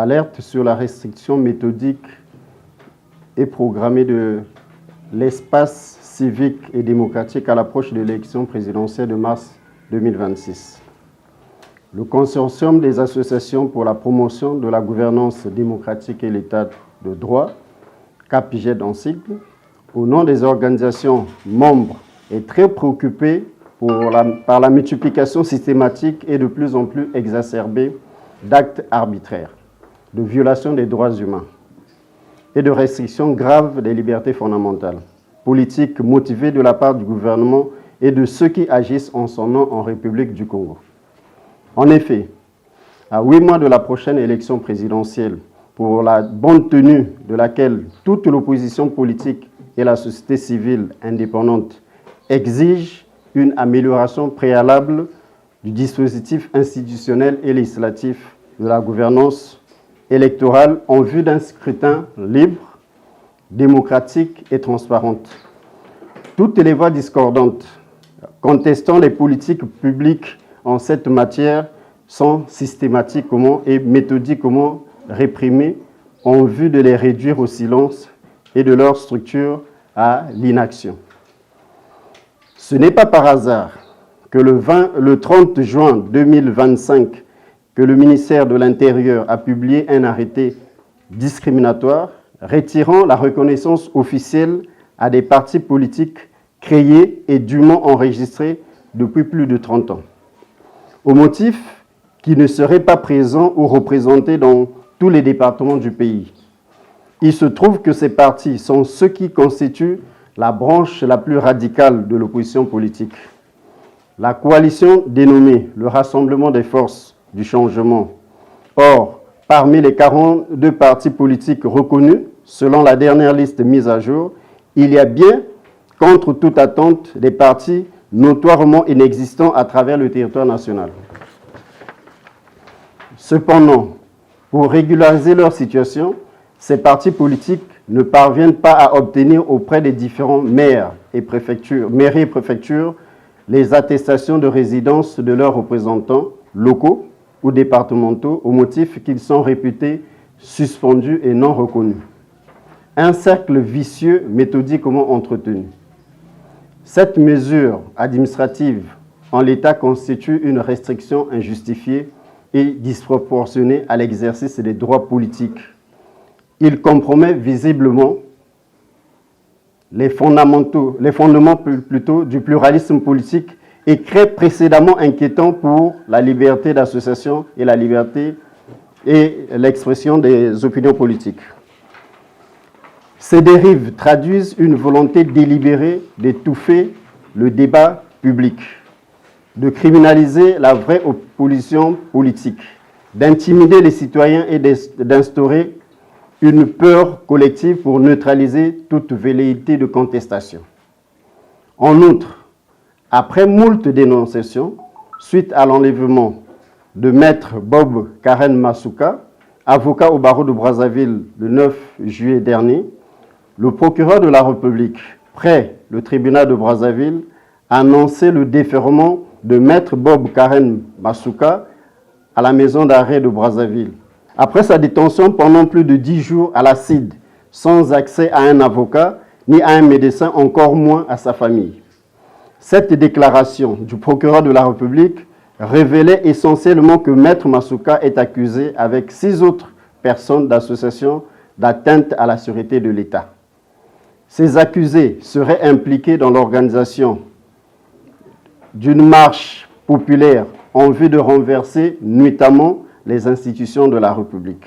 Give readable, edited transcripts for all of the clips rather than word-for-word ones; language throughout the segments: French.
alerte sur la restriction méthodique et programmée de l'espace civique et démocratique à l'approche de l'élection présidentielle de mars 2026. Le consortium des associations pour la promotion de la gouvernance démocratique et l'état de droit, CAPIGED en sigle, au nom des organisations membres, est très préoccupé par la multiplication systématique et de plus en plus exacerbée d'actes arbitraires, de violations des droits humains et de restrictions graves des libertés fondamentales, politiques motivées de la part du gouvernement et de ceux qui agissent en son nom en République du Congo. En effet, à 8 mois de la prochaine élection présidentielle, pour la bonne tenue de laquelle toute l'opposition politique et la société civile indépendante exigent une amélioration préalable du dispositif institutionnel et législatif de la gouvernance électorale en vue d'un scrutin libre, démocratique et transparent. Toutes les voix discordantes contestant les politiques publiques en cette matière sont systématiquement et méthodiquement réprimées en vue de les réduire au silence et de leur structure à l'inaction. Ce n'est pas par hasard que le 30 juin 2025, que le ministère de l'Intérieur a publié un arrêté discriminatoire retirant la reconnaissance officielle à des partis politiques créés et dûment enregistrés depuis plus de 30 ans, au motif qu'ils ne seraient pas présents ou représentés dans tous les départements du pays. Il se trouve que ces partis sont ceux qui constituent la branche la plus radicale de l'opposition politique. La coalition dénommée le Rassemblement des forces du changement. Or, parmi les 42 partis politiques reconnus, selon la dernière liste mise à jour, il y a bien, contre toute attente, des partis notoirement inexistants à travers le territoire national. Cependant, pour régulariser leur situation, ces partis politiques ne parviennent pas à obtenir auprès des différents maires et préfectures, mairies et préfectures les attestations de résidence de leurs représentants locaux ou départementaux au motif qu'ils sont réputés suspendus et non reconnus. Un cercle vicieux méthodiquement entretenu. Cette mesure administrative en l'état constitue une restriction injustifiée et disproportionnée à l'exercice des droits politiques. Il compromet visiblement les fondements du pluralisme politique et crée précédemment inquiétant pour la liberté d'association et la liberté et l'expression des opinions politiques. Ces dérives traduisent une volonté délibérée d'étouffer le débat public, de criminaliser la vraie opposition politique, d'intimider les citoyens et d'instaurer une peur collective pour neutraliser toute velléité de contestation. En outre, après moult dénonciations, suite à l'enlèvement de maître Bob Karen Masuka, avocat au barreau de Brazzaville le 9 juillet dernier, le procureur de la République, près le tribunal de Brazzaville, a annoncé le défèrement de maître Bob Karen Masuka à la maison d'arrêt de Brazzaville. Après sa détention pendant plus de 10 jours à la CID, sans accès à un avocat ni à un médecin, encore moins à sa famille. Cette déclaration du procureur de la République révélait essentiellement que maître Masuka est accusé avec 6 autres personnes d'association d'atteinte à la sûreté de l'État. Ces accusés seraient impliqués dans l'organisation d'une marche populaire en vue de renverser nuitamment les institutions de la République.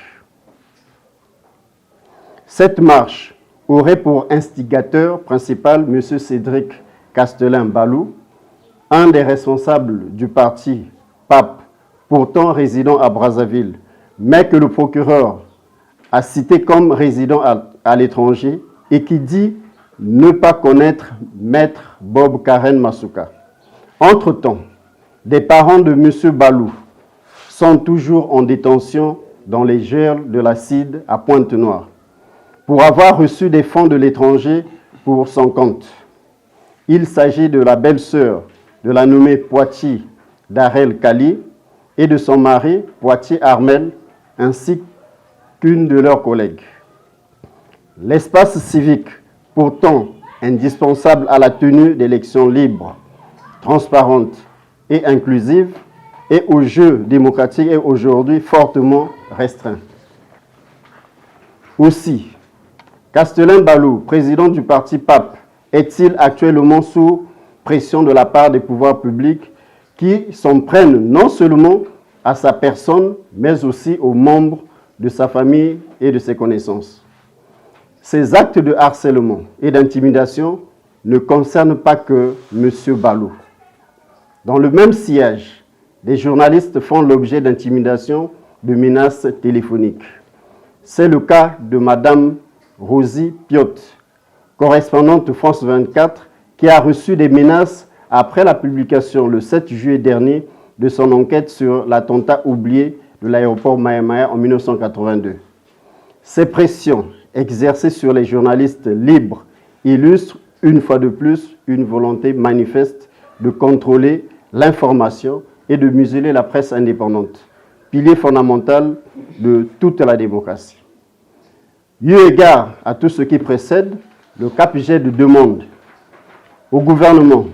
Cette marche aurait pour instigateur principal M. Cédric Castelin Balou, un des responsables du parti PAP, pourtant résident à Brazzaville, mais que le procureur a cité comme résident à l'étranger et qui dit ne pas connaître maître Bob Karen Masuka. Entre-temps, des parents de M. Balou sont toujours en détention dans les geôles de la CID à Pointe-Noire pour avoir reçu des fonds de l'étranger pour son compte. Il s'agit de la belle-sœur de la nommée Poitiers Darel Kali et de son mari Poitiers Armel, ainsi qu'une de leurs collègues. L'espace civique, pourtant indispensable à la tenue d'élections libres, transparentes et inclusives, et au jeu démocratique est aujourd'hui fortement restreint. Aussi, Castelin Balou, président du parti PAP, est-il actuellement sous pression de la part des pouvoirs publics qui s'en prennent non seulement à sa personne, mais aussi aux membres de sa famille et de ses connaissances. Ces actes de harcèlement et d'intimidation ne concernent pas que M. Balou. Dans le même siège, des journalistes font l'objet d'intimidation, de menaces téléphoniques. C'est le cas de Mme Rosie Piot, correspondante de France 24, qui a reçu des menaces après la publication le 7 juillet dernier de son enquête sur l'attentat oublié de l'aéroport Maya en 1982. Ces pressions exercées sur les journalistes libres illustrent une fois de plus une volonté manifeste de contrôler l'information et de museler la presse indépendante, pilier fondamental de toute la démocratie. Eu égard à tout ce qui précède, le CAPGED demande au gouvernement,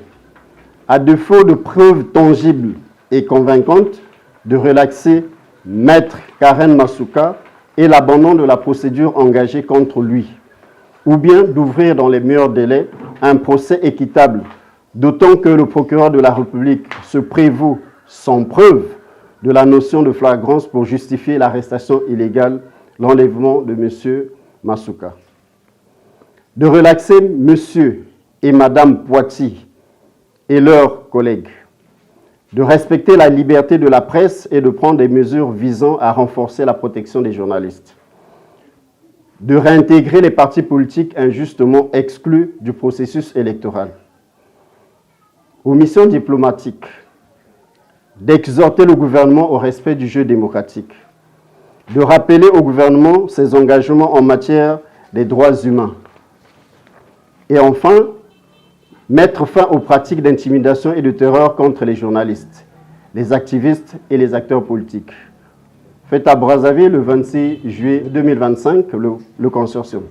à défaut de preuves tangibles et convaincantes, de relaxer Maître Karen Masuka et l'abandon de la procédure engagée contre lui, ou bien d'ouvrir dans les meilleurs délais un procès équitable, d'autant que le procureur de la République se prévaut sans preuve de la notion de flagrance pour justifier l'arrestation illégale, l'enlèvement de M. Masuka. De relaxer M. et Mme Poiti et leurs collègues, de respecter la liberté de la presse et de prendre des mesures visant à renforcer la protection des journalistes, de réintégrer les partis politiques injustement exclus du processus électoral, aux missions diplomatiques, d'exhorter le gouvernement au respect du jeu démocratique, de rappeler au gouvernement ses engagements en matière des droits humains, et enfin, mettre fin aux pratiques d'intimidation et de terreur contre les journalistes, les activistes et les acteurs politiques. Fait à Brazzaville le 26 juillet 2025, le consortium.